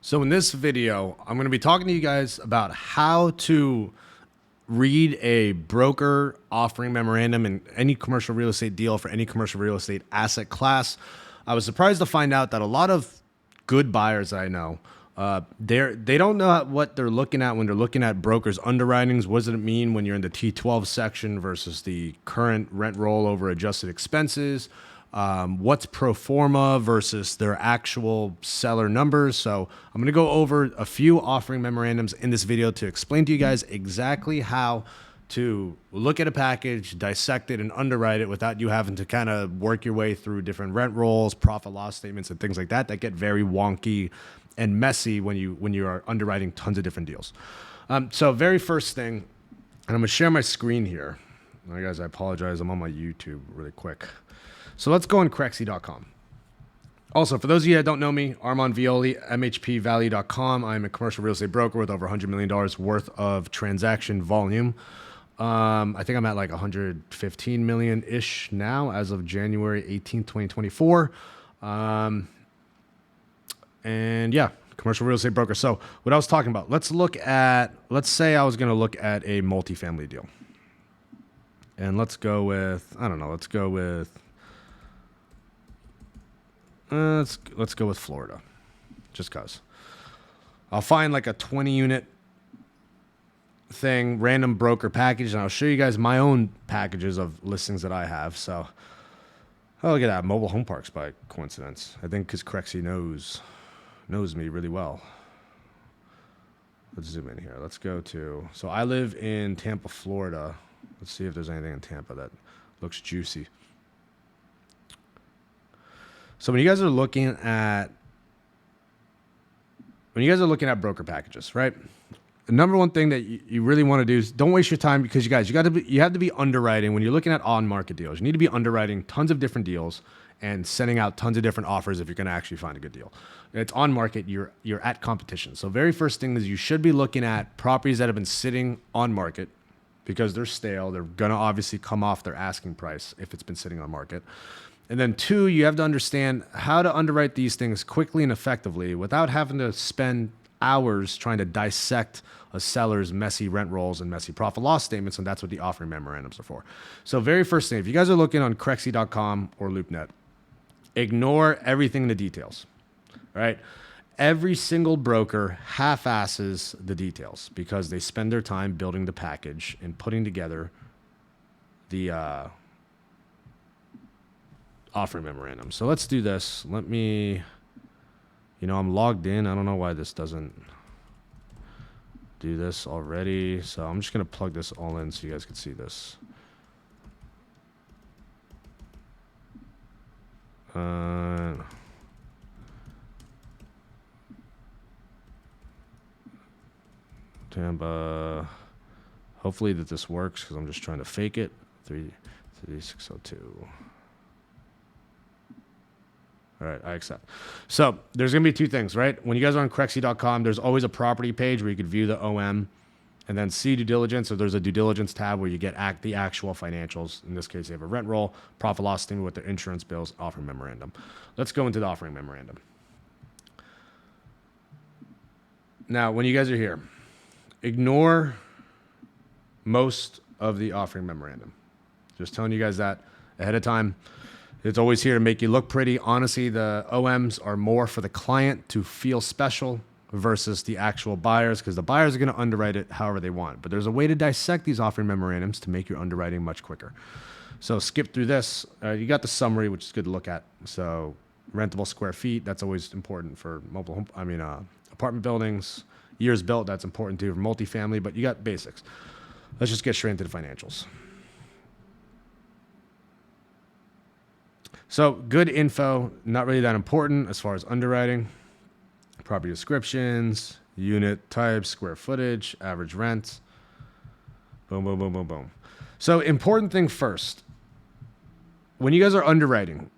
So in this video, I'm going to be talking to you guys about how to read a broker offering memorandum in any commercial real estate deal for any commercial real estate asset class. I was surprised to find out that a lot of good buyers that I know, they don't know what they're looking at when they're looking at brokers' underwritings. What does it mean when you're in the T12 section versus the current rent rollover adjusted expenses? What's pro forma versus their actual seller numbers. So I'm going to go over a few offering memorandums in this video to explain to you guys exactly how to look at a package, dissect it, and underwrite it without you having to kind of work your way through different rent rolls, profit loss statements, and things like that get very wonky and messy when you are underwriting tons of different deals. So very first thing, and I'm going to share my screen here. All right, guys, I apologize. I'm on my YouTube really quick. So let's go on Crexy.com. Also, for those of you that don't know me, Armand Violi, MHPValley.com. I'm a commercial real estate broker with over $100 million worth of transaction volume. I think I'm at like 115 million-ish now as of January 18th, 2024. And yeah, commercial real estate broker. So what I was talking about, let's say I was going to look at a multifamily deal. And let's go with Florida, just cause. I'll find like a 20 unit thing, random broker package, and I'll show you guys my own packages of listings that I have. So, oh, look at that, mobile home parks by coincidence. I think because Crexy knows me really well. Let's zoom in here. Let's go to, so I live in Tampa, Florida. Let's see if there's anything in Tampa that looks juicy. So when you guys are looking at broker packages, right? The number one thing that you really want to do is don't waste your time, because you have to be underwriting when you're looking at on-market deals. You need to be underwriting tons of different deals and sending out tons of different offers if you're going to actually find a good deal. It's on market, you're at competition. So very first thing is you should be looking at properties that have been sitting on market because they're stale. They're going to obviously come off their asking price if it's been sitting on market. And then two, you have to understand how to underwrite these things quickly and effectively without having to spend hours trying to dissect a seller's messy rent rolls and messy profit loss statements, and that's what the offering memorandums are for. So very first thing, if you guys are looking on Crexy.com or LoopNet, ignore everything in the details, right? Every single broker half-asses the details because they spend their time building the package and putting together the offering memorandum. So let's do this. I'm logged in. I don't know why this doesn't do this already. So I'm just going to plug this all in so you guys can see this. Tampa. Hopefully that this works because I'm just trying to fake it. 33602. All right, I accept. So there's going to be two things, right? When you guys are on Crexy.com, there's always a property page where you could view the OM and then see due diligence. So there's a due diligence tab where you get the actual financials. In this case, they have a rent roll, profit loss statement with their insurance bills, offering memorandum. Let's go into the offering memorandum. Now, when you guys are here, ignore most of the offering memorandum. Just telling you guys that ahead of time. It's always here to make you look pretty. Honestly, the OMs are more for the client to feel special versus the actual buyers, because the buyers are going to underwrite it however they want. But there's a way to dissect these offering memorandums to make your underwriting much quicker. So skip through this. You got the summary, which is good to look at. So rentable square feet, that's always important for apartment buildings. Years built, that's important too for multifamily, but you got basics. Let's just get straight into the financials. So good info, not really that important as far as underwriting. Property descriptions, unit types, square footage, average rent. Boom, boom, boom, boom, boom. So important thing first, when you guys are underwriting,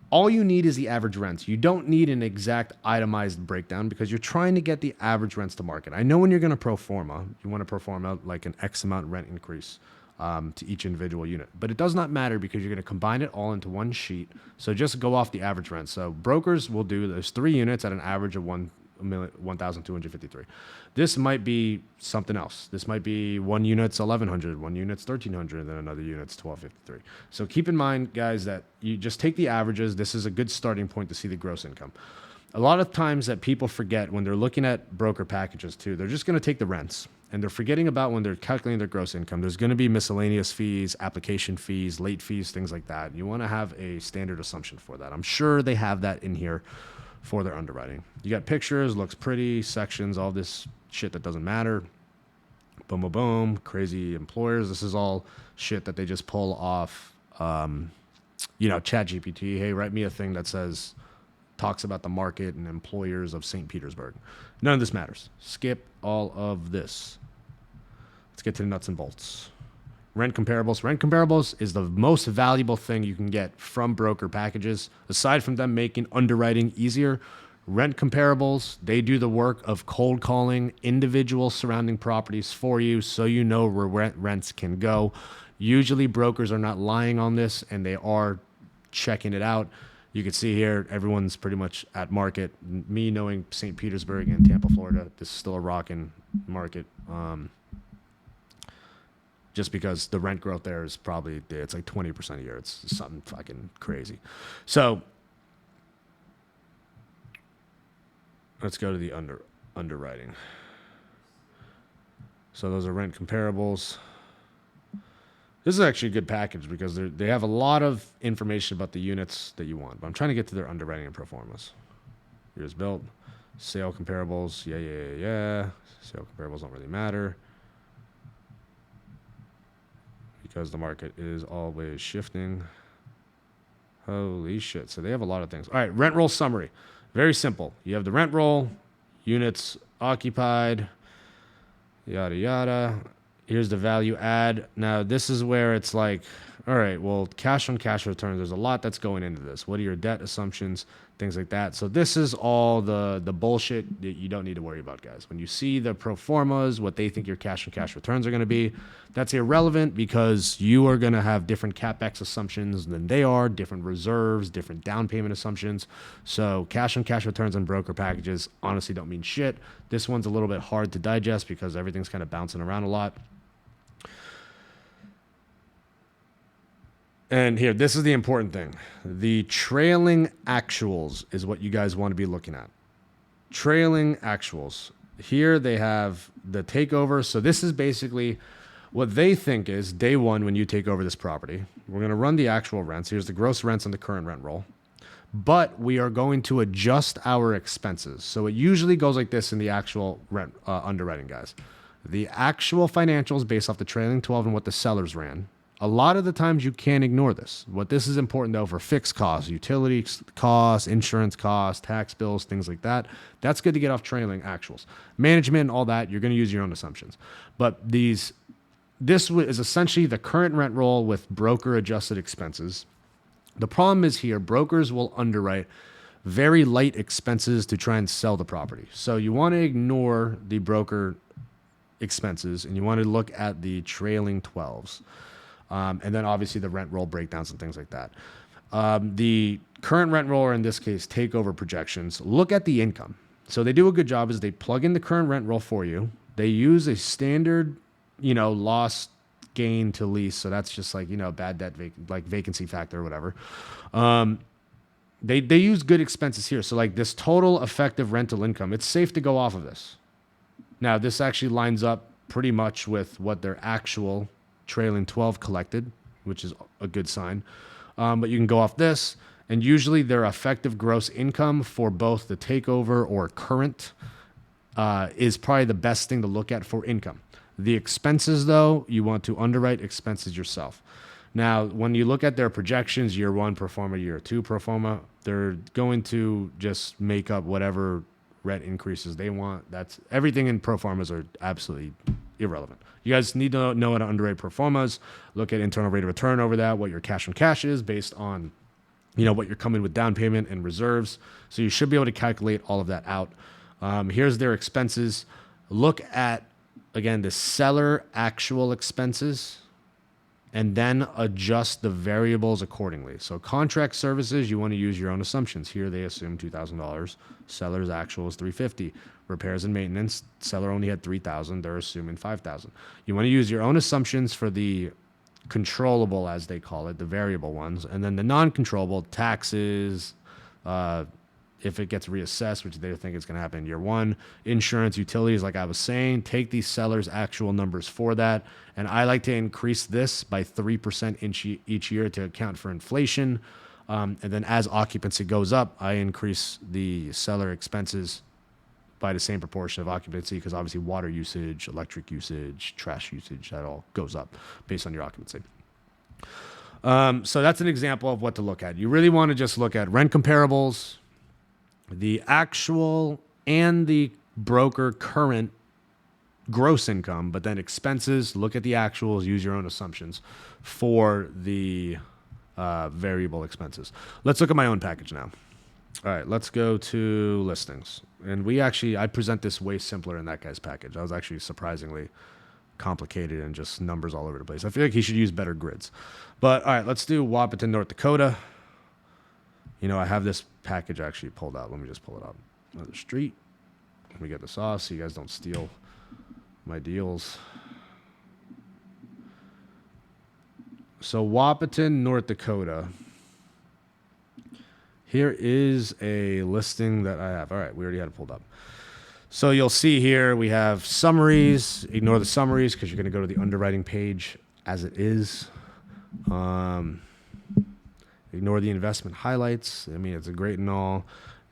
all you need is the average rents. You don't need an exact itemized breakdown because you're trying to get the average rents to market. I know when you're going to pro forma, you want to pro forma like an X amount rent increase to each individual unit. But it does not matter because you're going to combine it all into one sheet. So just go off the average rent. So brokers will do, there's 3 units at an average of 1,253. This might be something else. This might be one unit's 1,100, one unit's 1,300, and then another unit's 1,253. So keep in mind, guys, that you just take the averages. This is a good starting point to see the gross income. A lot of times that people forget when they're looking at broker packages too, they're just going to take the rents and they're forgetting about when they're calculating their gross income. There's going to be miscellaneous fees, application fees, late fees, things like that. You want to have a standard assumption for that. I'm sure they have that in here for their underwriting. You got pictures, looks pretty, sections, all this shit that doesn't matter. Boom, boom, boom. Crazy employers. This is all shit that they just pull off, ChatGPT. Hey, write me a thing that talks about the market and employers of St. Petersburg. None of this matters. Skip all of this. Let's get to the nuts and bolts. Rent comparables. Rent comparables is the most valuable thing you can get from broker packages. Aside from them making underwriting easier, rent comparables, they do the work of cold calling individual surrounding properties for you so you know where rents can go. Usually brokers are not lying on this and they are checking it out. You can see here, everyone's pretty much at market. Me knowing St. Petersburg and Tampa, Florida, this is still a rocking market. Just because the rent growth there is it's like 20% a year. It's something fucking crazy. So let's go to the underwriting. So those are rent comparables. This is actually a good package because they have a lot of information about the units that you want. But I'm trying to get to their underwriting and pro formas. Years built, sale comparables. Yeah. Sale comparables don't really matter because the market is always shifting. Holy shit. So they have a lot of things. All right, rent roll summary. Very simple. You have the rent roll, units occupied, yada, yada. Here's the value add. Now, this is where it's like, all right, well, cash on cash returns, there's a lot that's going into this. What are your debt assumptions, things like that. So this is all the bullshit that you don't need to worry about, guys. When you see the pro formas, what they think your cash on cash returns are going to be, that's irrelevant because you are going to have different CapEx assumptions than they are, different reserves, different down payment assumptions. So cash on cash returns on broker packages honestly don't mean shit. This one's a little bit hard to digest because everything's kind of bouncing around a lot. And here, this is the important thing. The trailing actuals is what you guys want to be looking at. Trailing actuals. Here they have the takeover. So this is basically what they think is day one when you take over this property. We're going to run the actual rents. Here's the gross rents on the current rent roll. But we are going to adjust our expenses. So it usually goes like this in the actual rent underwriting, guys. The actual financials based off the trailing 12 and what the sellers ran. A lot of the times you can't ignore this. What this is important though for fixed costs, utility costs, insurance costs, tax bills, things like that. That's good to get off trailing actuals. Management, all that, you're going to use your own assumptions. But this is essentially the current rent roll with broker adjusted expenses. The problem is here, brokers will underwrite very light expenses to try and sell the property. So you want to ignore the broker expenses and you want to look at the trailing 12s. And then obviously the rent roll breakdowns and things like that. The current rent roll, or in this case, takeover projections, look at the income. So they do a good job is they plug in the current rent roll for you. They use a standard, loss gain to lease. So that's just like, bad debt, like vacancy factor or whatever. They use good expenses here. So like this total effective rental income, it's safe to go off of this. Now, this actually lines up pretty much with what their actual trailing 12 collected, which is a good sign. But you can go off this, and usually their effective gross income for both the takeover or current is probably the best thing to look at for income. The expenses, though, you want to underwrite expenses yourself. Now, when you look at their projections, year one pro forma, year two pro forma, they're going to just make up whatever rent increases they want. That's everything in pro formas are absolutely irrelevant. You guys need to know how to underwrite pro formas, look at internal rate of return over that, what your cash on cash is based on, what you're coming with down payment and reserves. So you should be able to calculate all of that out. Here's their expenses. Look at, again, the seller actual expenses and then adjust the variables accordingly. So contract services, you want to use your own assumptions. Here they assume $2,000. Seller's actual is $350. Repairs and maintenance, seller only had $3,000. They're assuming $5,000. You want to use your own assumptions for the controllable, as they call it, the variable ones, and then the non-controllable taxes. If it gets reassessed, which they think is going to happen in year one, insurance, utilities, like I was saying, take these sellers' actual numbers for that. And I like to increase this by 3% each year to account for inflation. And then as occupancy goes up, I increase the seller expenses by the same proportion of occupancy, because obviously water usage, electric usage, trash usage, that all goes up based on your occupancy. So that's an example of what to look at. You really want to just look at rent comparables, the actual and the broker current gross income, but then expenses, look at the actuals, use your own assumptions for the variable expenses. Let's look at my own package now. All right, let's go to listings. And I present this way simpler in that guy's package. I was actually surprisingly complicated and just numbers all over the place. I feel like he should use better grids. But all right, let's do Wapaton, North Dakota. I have this package actually pulled out. Let me just pull it up. On the street. Let me get this off so you guys don't steal my deals. So Wapaton, North Dakota. Here is a listing that I have. All right, we already had it pulled up. So you'll see here we have summaries. Ignore the summaries because you're going to go to the underwriting page as it is. Ignore the investment highlights. I mean, it's a great and all.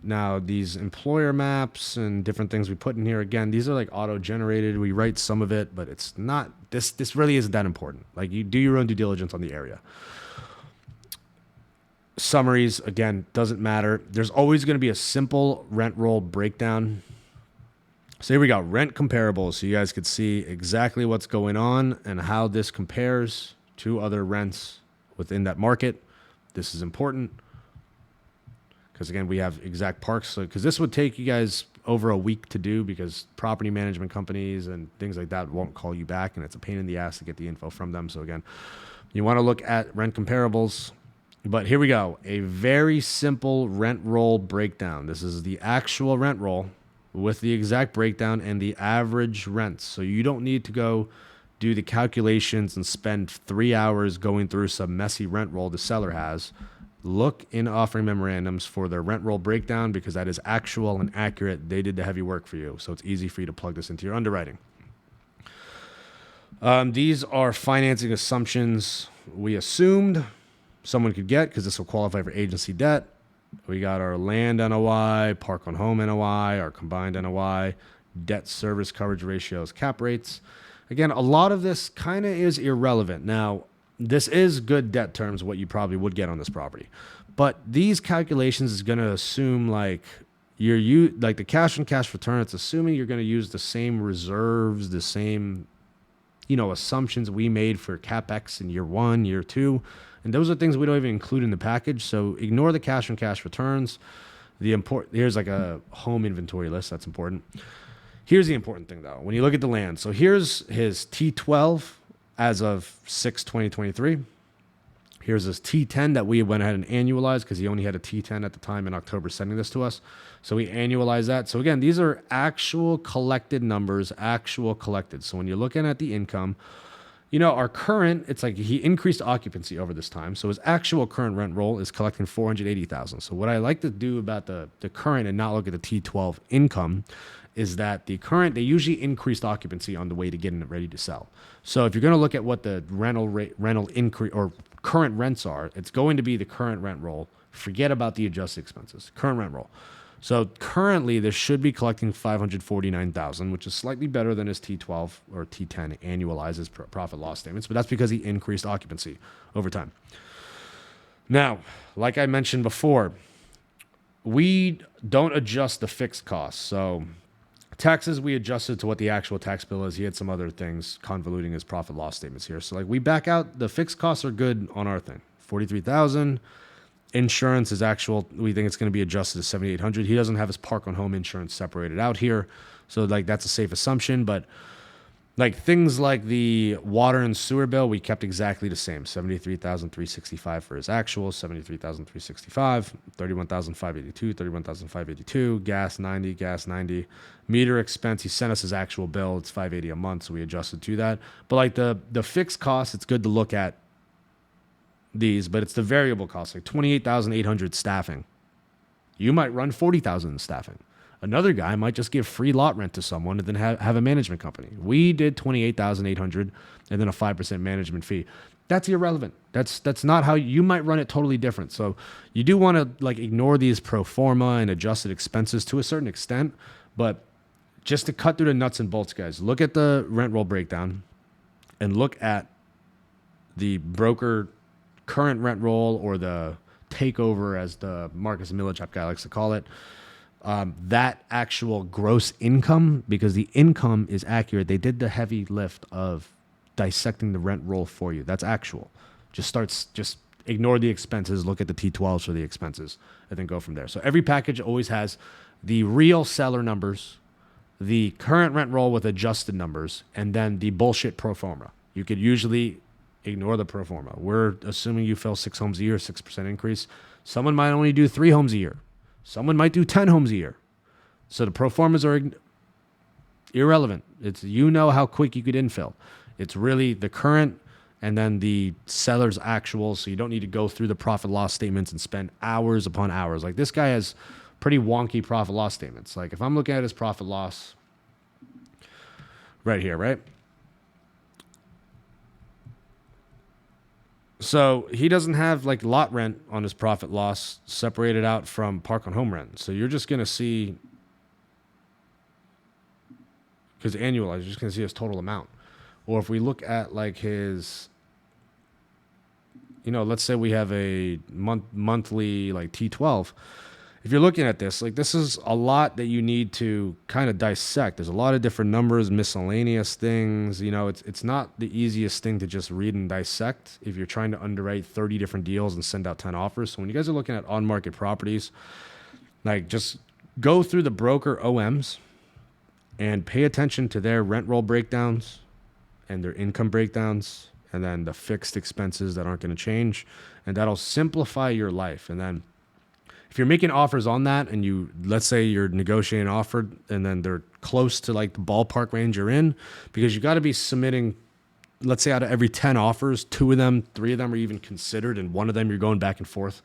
Now, these employer maps and different things we put in here, again, these are like auto-generated. We write some of it, but it's not, this really isn't that important. Like, you do your own due diligence on the area. Summaries, again, doesn't matter. There's always going to be a simple rent roll breakdown. So here we go, rent comparables. So you guys could see exactly what's going on and how this compares to other rents within that market. This is important because, again, we have exact parks. Because this would take you guys over a week to do, because property management companies and things like that won't call you back, and it's a pain in the ass to get the info from them. So, again, you want to look at rent comparables. But here we go, a very simple rent roll breakdown. This is the actual rent roll with the exact breakdown and the average rents. So you don't need to go do the calculations and spend 3 hours going through some messy rent roll the seller has. Look in offering memorandums for their rent roll breakdown, because that is actual and accurate. They did the heavy work for you, so it's easy for you to plug this into your underwriting. These are financing assumptions we assumed someone could get, because this will qualify for agency debt. We got our land NOI, park on home NOI, our combined NOI, debt service coverage ratios, cap rates. Again, a lot of this kind of is irrelevant. Now, this is good debt terms, what you probably would get on this property. But these calculations is going to assume like the cash on cash return. It's assuming you're going to use the same reserves, the same, assumptions we made for CapEx in year 1, year 2. And those are things we don't even include in the package. So ignore the cash on cash returns. Here's like a home inventory list. That's important. Here's the important thing, though. When you look at the land, so here's his T12 as of 6/2023. Here's his T10 that we went ahead and annualized, because he only had a T10 at the time in October sending this to us. So we annualized that. So again, these are actual collected numbers, actual collected. So when you're looking at the income, our current, it's like he increased occupancy over this time. So his actual current rent roll is collecting $480,000. So what I like to do about the current and not look at the T12 income is that the current, they usually increased occupancy on the way to getting it ready to sell. So if you're going to look at what the rental increase or current rents are, it's going to be the current rent roll. Forget about the adjusted expenses, current rent roll. So currently, this should be collecting $549,000, which is slightly better than his T12 or T10 annualizes profit loss statements, but that's because he increased occupancy over time. Now, like I mentioned before, we don't adjust the fixed costs. So taxes, we adjusted to what the actual tax bill is. He had some other things convoluting his profit loss statements here. So we back out, the fixed costs are good on our thing, $43,000. Insurance is actual. We think it's going to be adjusted to $7,800. He doesn't have his park on home insurance separated out here. So that's a safe assumption. But Like things like the water and sewer bill, we kept exactly the same. 73,365 for his actual, 73,365, 31,582, 31,582, gas 90, gas 90. Meter expense, he sent us his actual bill. It's 580 a month, so we adjusted to that. But like the fixed costs, it's good to look at these, but it's the variable costs, like 28,800 staffing. You might run 40,000 in staffing. Another guy might just give free lot rent to someone and then have a management company. We did 28,800 and then a 5% management fee. That's irrelevant. That's not how you might run it. Totally different. So you do want to like ignore these pro forma and adjusted expenses to a certain extent, but just to cut through the nuts and bolts, guys, look at the rent roll breakdown and look at the broker current rent roll, or the takeover, as the Marcus Millichap guy likes to call it. That actual gross income, because the income is accurate. They did the heavy lift of dissecting the rent roll for you. That's actual. Just ignore the expenses, look at the T12s for the expenses, and then go from there. So every package always has the real seller numbers, the current rent roll with adjusted numbers, and then the bullshit pro forma. You could usually ignore the pro forma. We're assuming you fill 6 homes a year, 6% increase. Someone might only do 3 homes a year. Someone might do 10 homes a year. So the pro formas are irrelevant. It's, you know how quick you could infill. It's really the current and then the seller's actual. So you don't need to go through the profit loss statements and spend hours upon hours. Like this guy has pretty wonky profit loss statements. Like if I'm looking at his profit loss right here, right? So he doesn't have like lot rent on his profit loss separated out from park on home rent. So you're just going to see, because annualized, you're just going to see his total amount. Or if we look at like his, let's say we have a monthly like T12. If you're looking at this, like this is a lot that you need to kind of dissect. There's a lot of different numbers, miscellaneous things. It's not the easiest thing to just read and dissect if you're trying to underwrite 30 different deals and send out 10 offers. So when you guys are looking at on-market properties, like just go through the broker OMs and pay attention to their rent roll breakdowns and their income breakdowns, and then the fixed expenses that aren't going to change. And that'll simplify your life. And then if you're making offers on that and let's say you're negotiating an offer and then they're close to like the ballpark range you're in, because you got to be submitting, let's say out of every 10 offers, 2 of them, 3 of them are even considered, and 1 of them you're going back and forth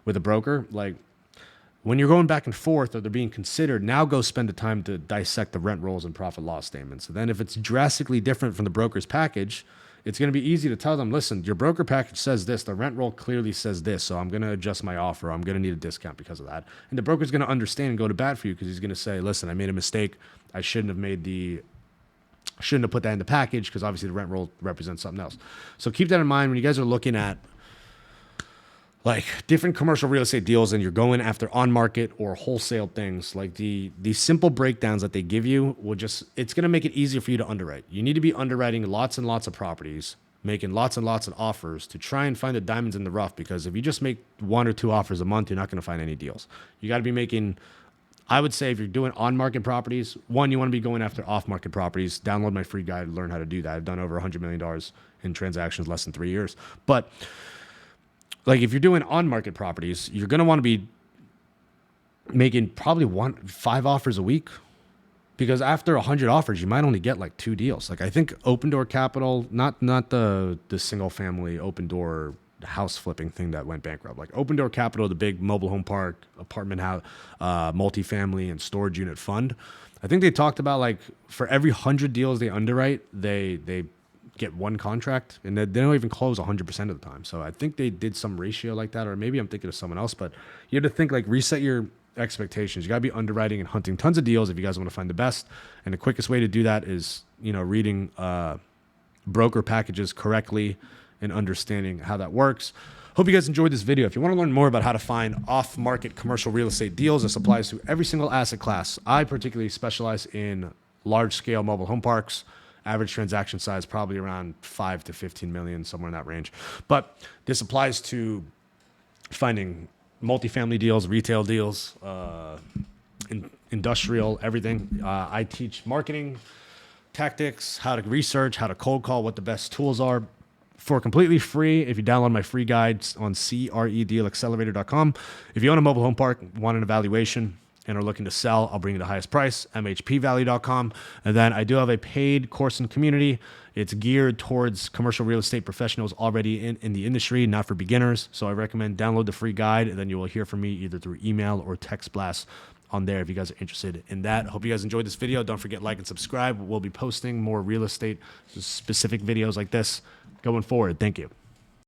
with a broker. Like when you're going back and forth or they're being considered, now go spend the time to dissect the rent rolls and profit loss statements. So then if it's drastically different from the broker's package, it's going to be easy to tell them, listen, your broker package says this, the rent roll clearly says this, so I'm going to adjust my offer. I'm going to need a discount because of that. And the broker's going to understand and go to bat for you, because he's going to say, listen, I made a mistake. I shouldn't have put that in the package, because obviously the rent roll represents something else. So keep that in mind when you guys are looking at like different commercial real estate deals and you're going after on market or wholesale things. Like the simple breakdowns that they give you it's going to make it easier for you to underwrite. You need to be underwriting lots and lots of properties, making lots and lots of offers to try and find the diamonds in the rough, because if you just make 1 or 2 offers a month, you're not going to find any deals. You got to be making, I would say, if you're doing on market properties, 1, you want to be going after off market properties. Download my free guide to learn how to do that. I've done over $100 million in transactions less than 3 years. But like if you're doing on-market properties, you're going to want to be making probably 5 offers a week, because after 100 offers, you might only get like 2 deals. Like I think Open Door Capital, not the single family Open Door house flipping thing that went bankrupt. Like Open Door Capital, the big mobile home park, apartment house, multifamily and storage unit fund. I think they talked about like for every 100 deals they underwrite, they get 1 contract, and they don't even close 100% of the time. So I think they did some ratio like that, or maybe I'm thinking of someone else, but you have to think like reset your expectations. You got to be underwriting and hunting tons of deals if you guys want to find the best. And the quickest way to do that is, reading broker packages correctly and understanding how that works. Hope you guys enjoyed this video. If you want to learn more about how to find off-market commercial real estate deals, this applies to every single asset class. I particularly specialize in large-scale mobile home parks. Average transaction size probably around 5 to 15 million, somewhere in that range. But this applies to finding multifamily deals, retail deals, industrial, everything. I teach marketing, tactics, how to research, how to cold call, what the best tools are for completely free if you download my free guides on credealaccelerator.com. If you own a mobile home park, want an evaluation, and are looking to sell, I'll bring you the highest price, mhpvalue.com. And then I do have a paid course and community. It's geared towards commercial real estate professionals already in the industry, not for beginners. So I recommend download the free guide, and then you will hear from me either through email or text blast on there if you guys are interested in that. I hope you guys enjoyed this video. Don't forget, like and subscribe. We'll be posting more real estate specific videos like this going forward. Thank you.